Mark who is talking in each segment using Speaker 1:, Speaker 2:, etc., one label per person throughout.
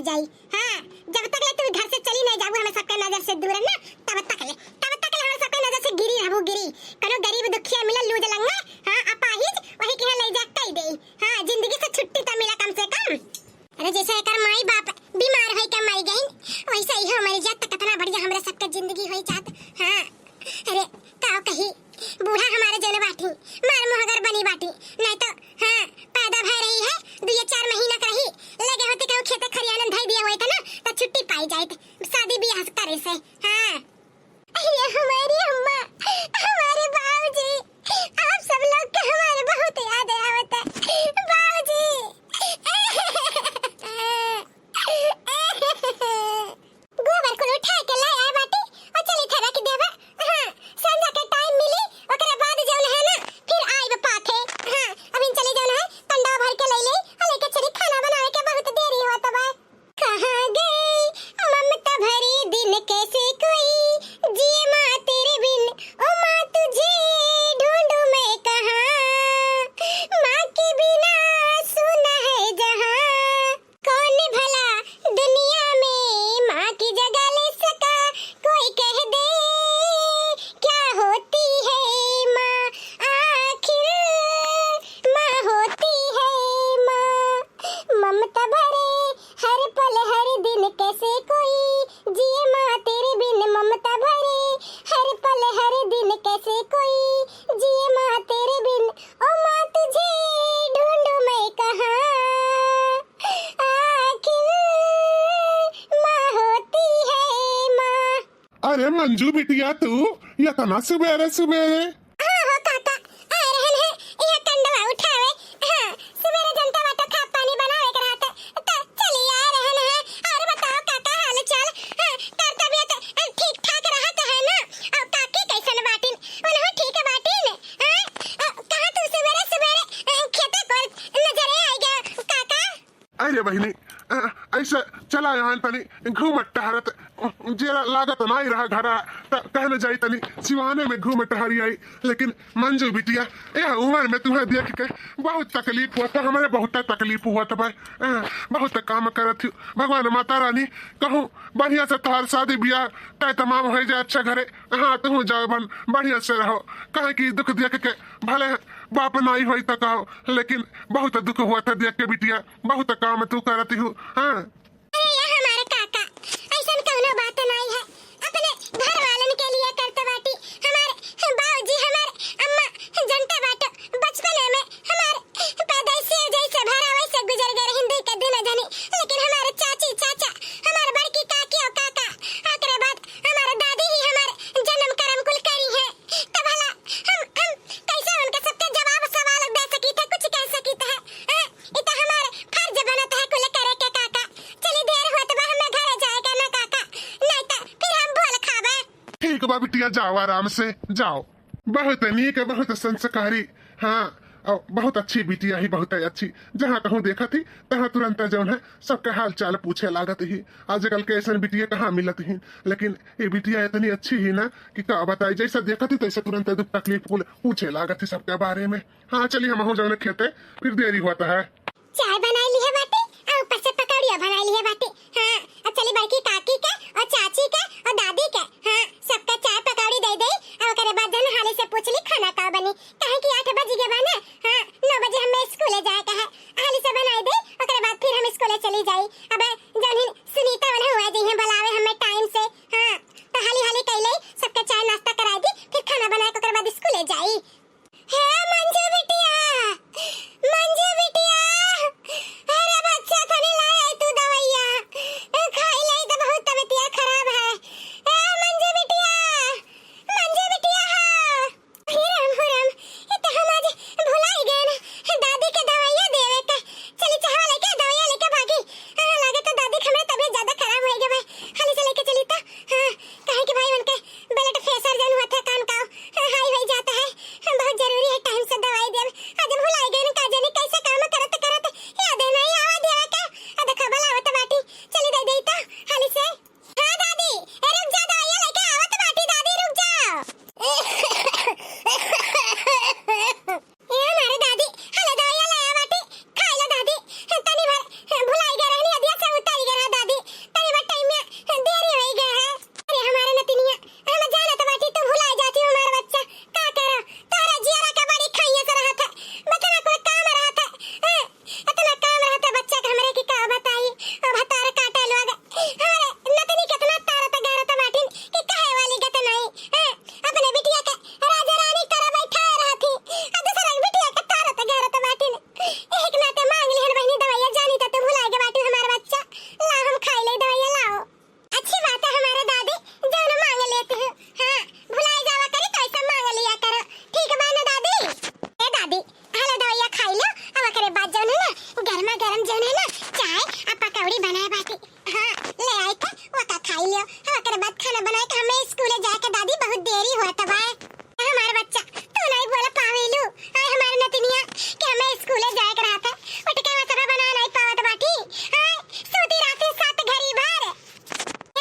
Speaker 1: जाई। हाँ, जब तक ले तू घर से चली नहीं जाबू, हमें सबके नजर से दूर है ना, तब तक ले हमें सबके नजर से गिरी रहबू गिरी। कनो गरीब दुखिया मिला लूज लंगा, हाँ अपाहिज वही के ले जा कई दे। हाँ, जिंदगी से छुट्टी तो मिला कम से कम। अरे जैसे एकर माई बाप बीमार होई के मर गई, वैसे ही हमारी जात कितना बढ़िया हमरा सबके जिंदगी होई जात। हाँ, अरे का कही बूढ़ा हमारे जन बाटी मार मुहगर बनी बाटी, नहीं तो हाँ पैदा भय रही है 2-4 महीना का रही लगे होते कहूं खेते खरियान धई दिया होई त ना तो छुट्टी पाई जाए शादी ब्याह करे से। हाँ, अरे हमारी अम्मा हमारे बाबूजी आप सब लोग के हमारे बहुत याद आवत है बाबूजी। गोबर को उठा के लाया बाटी और चली थरा के देबा। हाँ, संजा के टाइम मिली ओकरे बाद जौन है ना फिर आइब पाथे। हाँ, अभी चले जौन है कंडा भर के ले ले और लेके चली खाना बनावे के बहुत देरी होत बा। कहां गई ममता भरी दिन कैसे कोई जिए मां तेरे बिन, ओ मां तुझे ढूंढूं मैं कहां, मां के बिना सुना है जहां, कौन भला दुनिया में मां की जगह ले सका, कोई कह दे क्या होती है मां, आखिर मां होती है मां, ममता भरे हर पल हर दिन कैसे कोई जिए मां तेरे बिन, ममता भरे हर पल हर दिन कैसे कोई जिए मां तेरे बिन, ओ मां तुझे ढूंढूं मैं कहां, आखिर मां होती है मां।
Speaker 2: अरे मंजू बिटिया तू ये तना सुबेरे सुबेरे।
Speaker 1: हाँ हो काका आ रहन है यह कंडवा उठावे। हाँ, सुबेरे जनता बाटो खा पानी बनावे के रहते तो चली आ रहन है। और बताओ काका हाल चाल। हाँ, तार तबीयत ठीक ठाक रहत है ना? और काकी कैसन बाटिन? उन्हों ठीक बाटिन? हाँ, कहाँ तू सुबेरे सुबेरे खेते को नजरे आई गया काका?
Speaker 2: अरे बहनी ऐसा चला यहाँ तनी घूमत टहरत जेरा लागत नहीं रहा घरा कहने जाई तनी सिवाने में घूमत टहरी आई। लेकिन मंजू बिटिया यह उम्र में तुम्हें देख के बहुत तकलीफ हुआ, हमारे बहुत तकलीफ हुआ तो भाई बहुत काम करत हूँ। भगवान माता रानी कहूँ बढ़िया से तोहार शादी ब्याह तय तमाम हो जाए अच्छा घरे। हाँ, तुम जाओ बन बढ़िया से रहो, कहे कि दुख देख के भले बाप नहीं हुई तो कहो, लेकिन बहुत दुख हुआ था देख के बिटिया, बहुत काम तू करती हूँ। हाँ,
Speaker 1: अरे ये हमारे काका ऐसा कोनो बात नहीं है, अपने घर वालन के लिए करते बाटी। हमारे बाबूजी हमारे अम्मा जनता बाटो बचपन में हमारे पैदाइश से जैसे भरा वैसे गुजर गए हिंदी के दिन जानी। लेकिन हमारे चाची चाचा हमारे बड़की काकी और काका आखिर बाद हमारे दादी ही हमारे जन्म कर्म कुल करी है। तो भला हम कैसे उनके सबके जवाब सवाल दे सकी थे, कुछ कह सकी थे? ये तो हमारे फर्ज बनता है कुल करे के काका। चली देर होत बा हमें घर जाएगा ना काका, नहीं तो फिर हम भूल खाबे।
Speaker 2: ठीक बा बिटिया जाओ आराम से जाओ। बहुत नीक है, बहुत संस्कारी। हाँ, और बहुत अच्छी बिटिया ही, बहुत अच्छी। जहाँ कहूँ देखा थी तहाँ तुरंत जौन है सबके हाल चाल पूछे लागत ही। आजकल के ऐसा बिटिया कहाँ मिलत ही, लेकिन ये बिटिया इतनी अच्छी ही ना कि का बताई, जैसा देखा थी तैसे तुरंत दुख तकलीफ पूछे लागत थी सबके बारे में। हाँ, चलिए हम जौन खेते फिर देरी होता है।
Speaker 1: चाय बना ली है बाटी और ऊपर से पकौड़ियाँ बना ली है बाटी। हाँ, अब चली बड़की काकी के और चाची के और दादी के हाँ सबका चाय पकौड़ी दे दे और ओकरे बाद जन हाले से पूछ ली खाना का बनी, कहे कि 8 बजे के बना। हाँ, 9 बजे हमें स्कूल जाए का है, हाले से बनाई दे ओकरे बाद फिर हम स्कूल चली जाई। अब जन ही सुनीता वन हुआ जी हैं बुलावे हमें टाइम से। हाँ, तो हाली हाली कैले सबका चाय नाश्ता कराई दी, फिर खाना बना के ओकरे बाद स्कूल जाई। है मंजू बिटिया, मंजू बिटिया, अरे बच्चा थाने लाए तू दवाइया खाई ले तो बहुत तबीयत खराब है। ए मंजू बिटिया, मंजू बिटिया। हिरम ये तो हम आज भुला ही गए ना दादी के दवाइयां देवे का। चली चाह लेके दवाइयां लेके भागी। लगे तो दादी हमें तबीयत ज्यादा चाय आ पकौड़ी बनाए बाटी। हां ले आई था वो का खाई लियो। हां ओकरे बाद खाना बनाए के हमें स्कूल जाए के दादी बहुत देरी होत बा। हमार बच्चा तू नहीं बोला पावेलू आ हमारे नतिनिया कि हमें स्कूल जाए के रहता उठ के वो सब बना नहीं पावत बाटी। हां सोती रात 7 घड़ी भर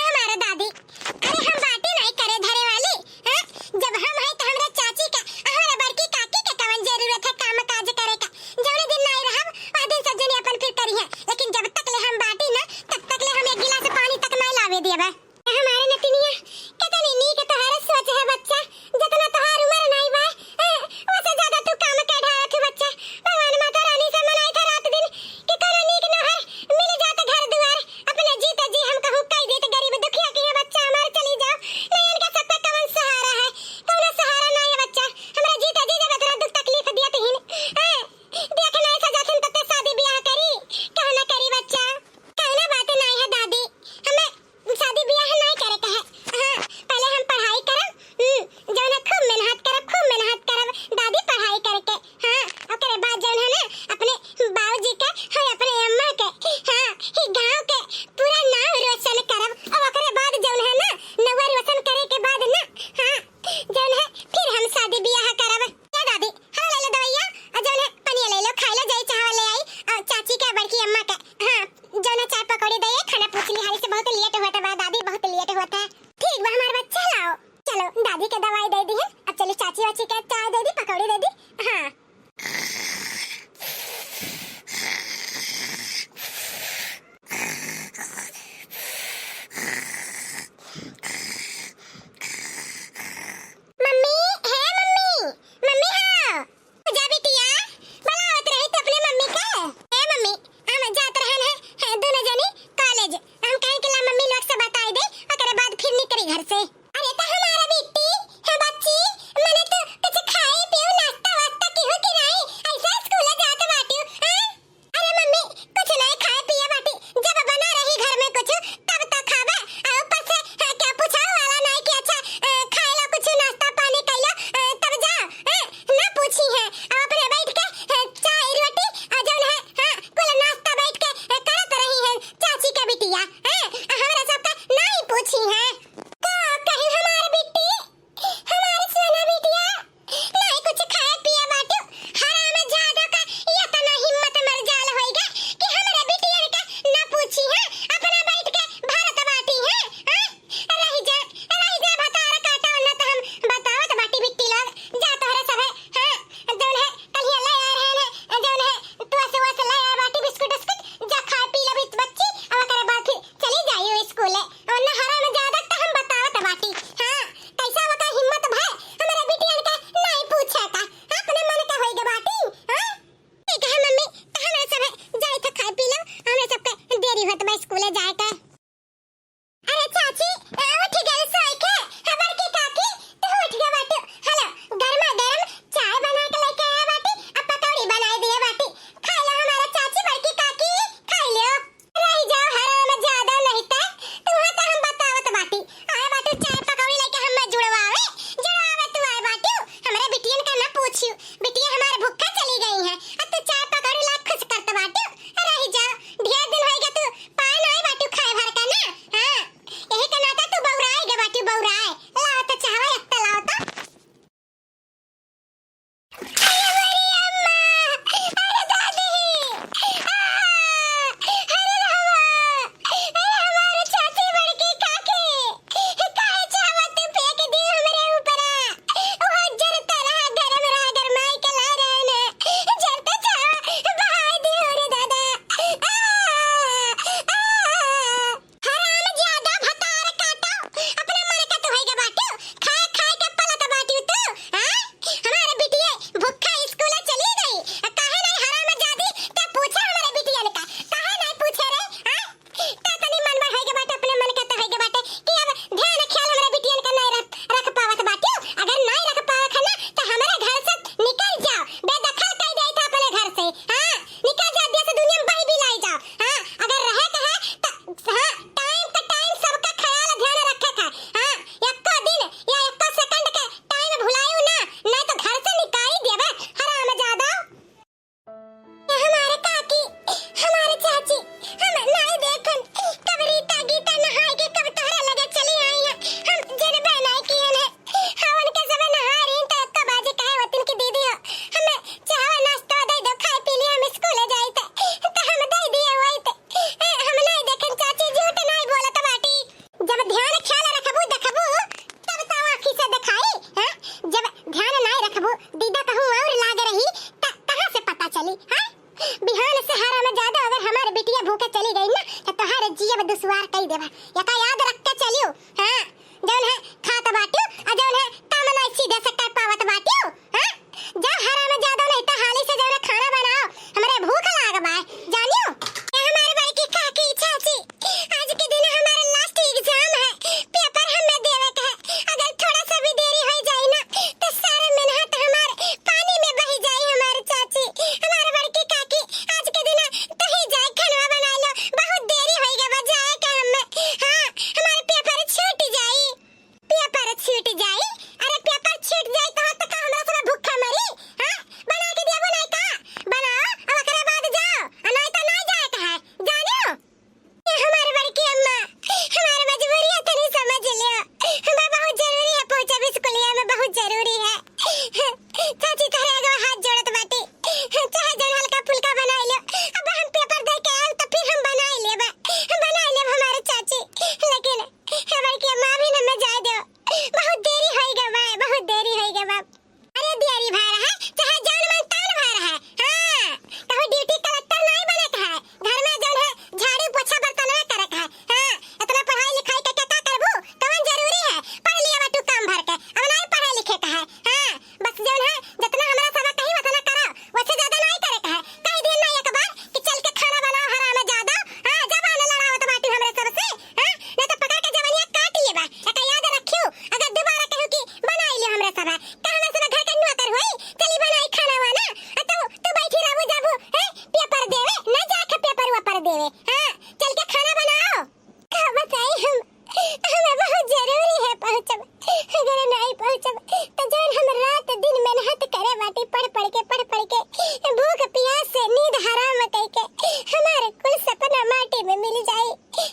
Speaker 1: हमारे दादी अरे हम बाटी नहीं करे धरे वाली। हां जब हम है तो हमरा चाची का हमरा बड़की काकी के कवन जरूरत है काम काज करे का। जौने दिन नहीं रहब आ दिन सब जने अपन फिर करिए लेकिन जब तक ले हम बाटी ना तब तक ले हम एक गिलास पानी तक नहीं लावे दिएबा। हमारे नतिनिया कितनी नीक तोहरा सोच है बच्चा जितना तोहार उम्र नहीं बा उससे ज्यादा तू काम कर ढा रखे बच्चा। भगवान माता रानी से मनाई था रात दिन कि कोनो नीक नहर मिल जात घर दुआर अपने जीते जी हम कहूं कई देत गरीब दुखिया के है बच्चा हमारे चली जाओ नहीं इनका सब पे कौन सहारा है कौन सहारा नहीं है बच्चा हमरा जीते जी जब तोरा दुख तकलीफ दिया तहिन देख नहीं सजाथन तते शादी ब्याह करी कहना करी बच्चा कहना बात नहीं है दादी हमें शादी ब्याह नहीं करे के है। हां पहले हम पढ़ाई करब जौन खूब मेहनत करब दादी पढ़ाई करके। हां ओकरे बाद जौन है ना अपने बाबूजी के है अपने अम्मा के हां ही गांव के पूरा नाम रोशन करब और ओकरे बाद जौन है ना नवा रोशन करे के बाद ना हां जौन है फिर हम शादी ब्याह करब। क्या दादी हां ले लो दवाइया और जौन है पनिया ले लो खाई लो जाई चावल ले आई और चाची के बड़की अम्मा के हां जौन चाय पकौड़ी दे खाना पूछ ली हाली से बहुत लेट होता बा दादी बहुत लेट होता है। ठीक बा हमार बच्चा लाओ चलो दादी के दवाई दे दी है अब चलो चाची वाची के चाय दे दी पकौड़ी दे दी। हां मम्मी है मम्मी हाँ जा बिटिया बुलावत रही तो अपने मम्मी के है मम्मी हम जात रहन है दोनों जनी कॉलेज हम कहीं के ला मम्मी लोग से बताई दे ओकरे बाद फिर निकली घर से। अरे तो हमारा बेटी है बच्ची मैंने तो कुछ खाए पियो नाश्ता वास्ता की हो कि नहीं ऐसा स्कूल जात बाटी हां अरे मम्मी कुछ नहीं खाए पिए बाटी जब बना रही घर में कुछ तब तक खावे और ऊपर से क्या पूछा वाला नहीं कि अच्छा खाए लो कुछ नाश्ता पानी कैला तब जाओ ना पूछी है अपने बैठ के चाय रोटी और जौन है हां कुल नाश्ता बैठ के करत रही है चाची के बिटिया हमारा सबका नहीं पूछी है का कहीं हमारे बेटी हमारी सोना बिटिया नहीं कुछ खाए पिए बाटू हराम जादो का ये तना हिम्मत मर जाल होएगा कि हमारे बिटिया का ना पूछी है अपना बैठ के भारत बाटी है रही जा भतार काटा ना तो हम बतावत बाटी बिट्टी लोग जा तोहरे सब है जौन है कलिया ले आ रहे हैं जौन है तू से वस ले आ बाटी बिस्कुट जा खा पी ले बच्ची और ओकरे बाद फिर चली जाइयो स्कूल और ना हराम जादो तो हम बतावत बाटी। हां कैसा वका हिम्मत भाई हमारे बिटिया का नहीं पूछा का अपने मन का होइगे बाटी। हां ठीक है मम्मी हमें सब जाई था खा पी लो हमें सबके देरी होत बा स्कूल जाए का। अरे चाची उठ गई सोई के खबर की काकी तू उठ गया बाटू हेलो गरमा गरम चाय बना के लेके आया बाटी अब पकौड़ी बनाई दिए बाटी खा लो हमारा चाची बड़की काकी खा लो रह जाओ हराम ज्यादा नहीं ता तुम्हें तो हम बतावत बाटी आए बाटू चाय पकौड़ी लेके हम जुड़वावे तू आए बाटू हमारे बिटियन का ना पूछियो बिटिया हमारे भूखा चली गई है अब तू चाय पकौड़ी ला खुश करत बाटू रह जाओ ढेर दिन होएगा तू पाए नहीं बाटू खाए हमारे बिटिया भूखे चली गई ना तो तोहारे जिया दुश्वार कई देबा या का याद रख के चलियो। हां जौन है खात बाटियो आ जौन है काम ना सीधे से कर पावत बाटियो। हां जा हरा में ज्यादा नहीं तो हाली से जौन खाना बनाओ हमरे भूख लाग बा जानियो। ये हमारे भाई की काकी चाची आज के दिन हमारा लास्ट एग्जाम है पेपर हमें देवे का है। अगर थोड़ा सा भी देरी हो जाए ना तो सारे मेहनत हमारे पानी में बह जाए। हमारे चाची हमारे भाई की काकी आज के दिन तो ही जाए खाना बना लो बहुत देरी हो गई बा जाए का हमें। हां हमारे पेपर छूट जाए पेपर छूट जाए। अरे पेपर छूट जाए तो का हमरा सब भूखा मरी। हां बना के दिया बनाई का बनाओ अब ओकरे बाद जाओ नहीं तो नहीं जाए का है जानियो। ये हमारे बड़ी की अम्मा हमारी मजबूरी है तो नहीं समझ लियो। हमें बहुत जरूरी है पहुंचे स्कूलिया में बहुत जरूरी है। चाची तोरे आगे हाथ जोड़त बाटी चाहे जन हल्का फुल्का बना लियो अब हम पेपर दे के आए तो फिर हम बना लेब हमारे चाची। लेकिन हमारी की अम्मा भी न जाए दो बहुत देरी हो गई बा बहुत देरी हो गई बा। अरे देरी भा रहा है चाहे जान मन तान भा रहा है। हां कहो ड्यूटी कलेक्टर नहीं बने का है घर में जौन है झाड़ू पोछा बर्तन में करे का है। हां इतना पढ़ाई लिखाई के का करबू कौन जरूरी है पढ़ लिया बा तू काम भर के अब नहीं पढ़े लिखे का है। हां बस जौन है जितना हमरा सब कहीं उतना करो वैसे ज्यादा नहीं करे का है। कहीं दिन नहीं एक बार कि चल के खाना बनाओ हरा में ज्यादा। हां जब आने लड़ावत बाटी हमरे सब से। हां नहीं तो पकड़ के जवनिया काट लिए बा एक याद रखियो अगर दोबारा कहू कि बनाई लियो हमरे सब का हमरे सब घर के नौकर होई चली बनाई खाना वाना तू बैठी रहू जाबू है पेपर देवे न जाके पेपर ऊपर देवे। हां चल के खाना बनाओ का बताई हमें बहुत जरूरी है पहुंचब। अगर नहीं पहुंचब तो जौन हम रात दिन मेहनत करे बाटी पढ़ के भूख प्यास से नींद हराम कई के हमारे कुल सपना माटी में मिल जाए।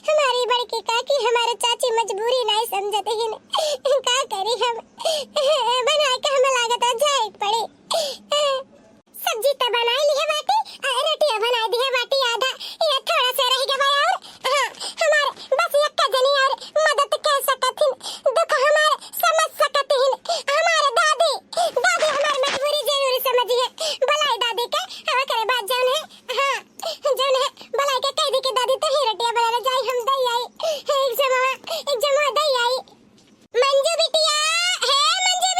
Speaker 1: हमारी बड़की काकी हमारे चाची मजबूरी नहीं समझते ही का करी हम बना के हमें लागत जाए पड़े। सब्जी तो बनाई ली है बाटी रोटी बना दी है बाटी आधा ये थोड़ा सा रह गया और हां हमारे बस एक का जनी और मदद कर सकथिन दुख हमारे समझ सकथिन। हमारे दादी हमारी मजबूरी जरूर समझी है भलाई दादी के हवा करे बात जौन है। हां जौन है भलाई के कह दी कि दादी तो ही रोटियां बनाने जाई हम दई आई एक जमा दई आई। मंजू बिटिया है मंजू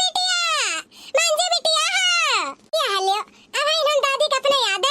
Speaker 1: बिटिया हां क्या हाल है अब हम दादी का अपने याद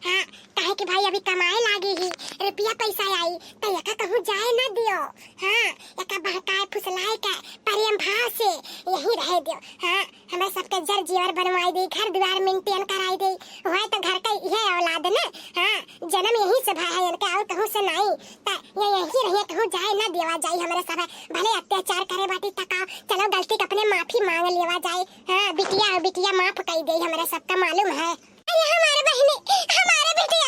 Speaker 1: हाँ काहे कि भाई अभी कमाए लागी ही रुपया पैसा आई तो यका कहूँ जाए ना दियो। हाँ यका बहकाए फुसलाए का प्रेम भाव से यही रह दियो। हाँ हमें सबके जर जीवर बनवाई दी, घर द्वार मेंटेन कराई दी, वह तो घर का ये औलाद ना। हाँ जन्म यही से भाई है इनका और कहूँ से नहीं ता ये यही रहिए कहूँ जाए ना देवा जाए हमारे सब भले अत्याचार करे बाटी तकाओ चलो गलती का अपने माफी मांग लेवा जाए। हाँ बिटिया बिटिया माफ कर दे हमारे सबका मालूम है। अरे हमारे बहने हमारे बेटे